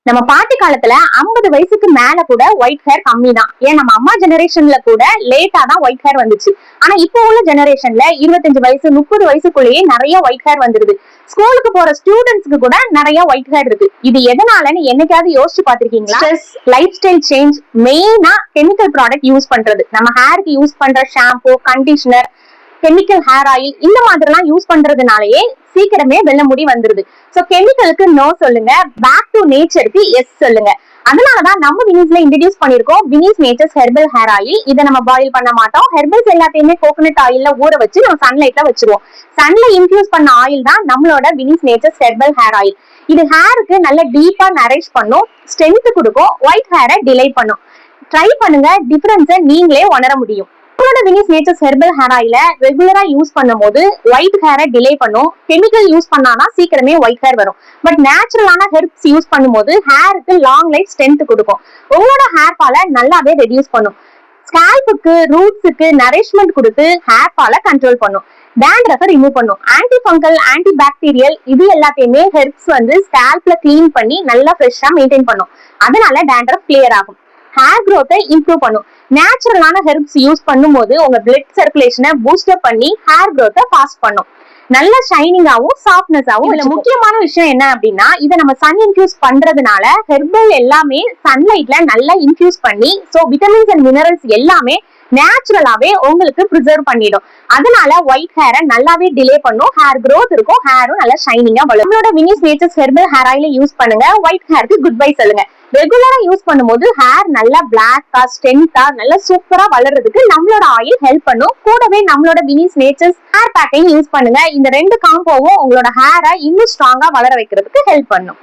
நம்ம பாட்டி காலத்துல 50 வயசுக்கு மேல கூட ஒயிட் ஹேர் கம்மி தான். ஏன் நம்ம அம்மா ஜெனரேஷன்ல கூட லேட்டா தான் ஒயிட் ஹேர் வந்துச்சு. ஆனா இப்போ உள்ள ஜெனரேஷன்ல 25 வயசு 30 வயசுக்குள்ளேயே நிறைய ஒயிட் ஹேர் வந்துருது. ஸ்கூலுக்கு போற ஸ்டூடெண்ட்ஸ்க்கு கூட நிறைய ஒயிட் ஹேர் இருக்கு. இது எதனாலன்னு என்னைக்காவது யோசிச்சு பாத்திருக்கீங்களா? லைஃப் ஸ்டைல் சேஞ்ச், மெயினா கெமிக்கல் ப்ராடக்ட் யூஸ் பண்றது. நம்ம ஹேருக்கு யூஸ் பண்ற shampoo, conditioner, chemical hair oil இந்த மாதிரி எல்லாம் யூஸ் பண்றதுனாலயே சீக்கிரமே வெள்ளை முடி வந்துருது. சோ கெமிக்கலுக்கு நோ சொல்லுங்க, பேக் டு நேச்சருக்கு எஸ் சொல்லுங்க. அதனாலதான் நம்ம வினிஸ்ல இன்ட்ரோடியூஸ் பண்ணிருக்கோம் Vinis Nature's herbal hair oil. இதை நம்ம பாயில் பண்ண மாட்டோம். ஹெர்பல்ஸ் எல்லாத்தையுமே கோகனட் ஆயில்ல ஊற வச்சு நம்ம சன்லைட்ல வச்சிருவோம். சன்ல இன்ஃபியூஸ் பண்ண ஆயில் தான் நம்மளோட Vinis Nature's herbal hair oil. இது ஹேருக்கு நல்ல டீப்பா நரிஷ் பண்ணும், ஸ்ட்ரென்த் கொடுக்கும், ஒயிட் ஹேரை டிலே பண்ணும். ட்ரை பண்ணுங்க, டிஃபரன்ஸை நீங்களே உணர முடியும். நம்மளோட வினிஸ் நேச்சர்ஸ் ஹெர்பல் ஹேர் ஆயில ரெகுலரா யூஸ் பண்ணும்போது ஒயிட் ஹேரை டிலே பண்ணும். கெமிக்கல் யூஸ் பண்ணானா சீக்கிரமே ஒயிட் ஹேர் வரும். பட் நேச்சுரலான ஹெர்ப்ஸ் யூஸ் பண்ணும்போது ஹேருக்கு லாங் லைஃப் ஸ்ட்ரென்த் கொடுக்கும். உங்களோட ஹேர் ஃபாலை நல்லாவே ரெடியூஸ் பண்ணும். ஸ்கேல்புக்கு, ரூட்ஸுக்கு நரிஷ்மெண்ட் கொடுத்து ஹேர் ஃபாலை கண்ட்ரோல் பண்ணும். டேண்ட்ரஃபை ரிமூவ் பண்ணும். ஆன்டி ஃபங்கல், ஆன்டி பாக்டீரியல் இது எல்லாத்தையுமே ஹெர்ப்ஸ் ஸ்கேல்ப்ல கிளீன் பண்ணி நல்லா ஃப்ரெஷ்ஷா மெயின்டைன் பண்ணும். அதனால டேண்ட்ரஃப் கிளியர் ஆகும். ஹேர் க்ரோத்தை இம்ப்ரூவ் பண்ணும். நேச்சுரலான ஹெர்ப்ஸ் யூஸ் பண்ணும்போது உங்க பிளட் சர்க்குலேஷனை பூஸ்ட் அப் பண்ணி ஹேர் க்ரோத்தை ஃபாஸ்ட் பண்ணும். நல்ல ஷைனிங்காவும் சாஃப்ட்னஸாவும். இதுல முக்கியமான விஷயம் என்ன அப்படின்னா, இதை நம்ம சன் இன்ஃபியூஸ் பண்றதுனால ஹெர்பல் எல்லாமே சன்லைட்ல நல்லா இன்ஃபியூஸ் பண்ணி சோ விட்டமின்ஸ் அண்ட் மினரல்ஸ் எல்லாமே நேச்சுரலாவே உங்களுக்கு ப்ரிசர்வ் பண்ணிடும். அதனால ஒயிட் ஹேரை நல்லாவே டிலே பண்ணும். ஹேர் க்ரோத் இருக்கும், ஹேரும் நல்லா ஷைனிங்கா வளரும். நம்மளோட வினிஸ் நேச்சர்ஸ் ஹெர்பல் ஹேர் ஆயில யூஸ் பண்ணுங்க. ஒயிட் ஹேருக்கு குட் பை சொல்லுங்க. ரெகுலரா யூஸ் பண்ணும்போது ஹேர் நல்லா பிளாக்கா, ஸ்ட்ரென்த்தா, நல்லா சூப்பரா வளர்றதுக்கு நம்மளோட ஆயில் ஹெல்ப் பண்ணும். கூடவே நம்மளோட வினிஸ் நேச்சர்ஸ் ஹேர் பேக்கையும் யூஸ் பண்ணுங்க. இந்த ரெண்டு காம்போவும் உங்களோட ஹேரை இன்னும் ஸ்ட்ராங்கா வளர வைக்கிறதுக்கு ஹெல்ப் பண்ணும்.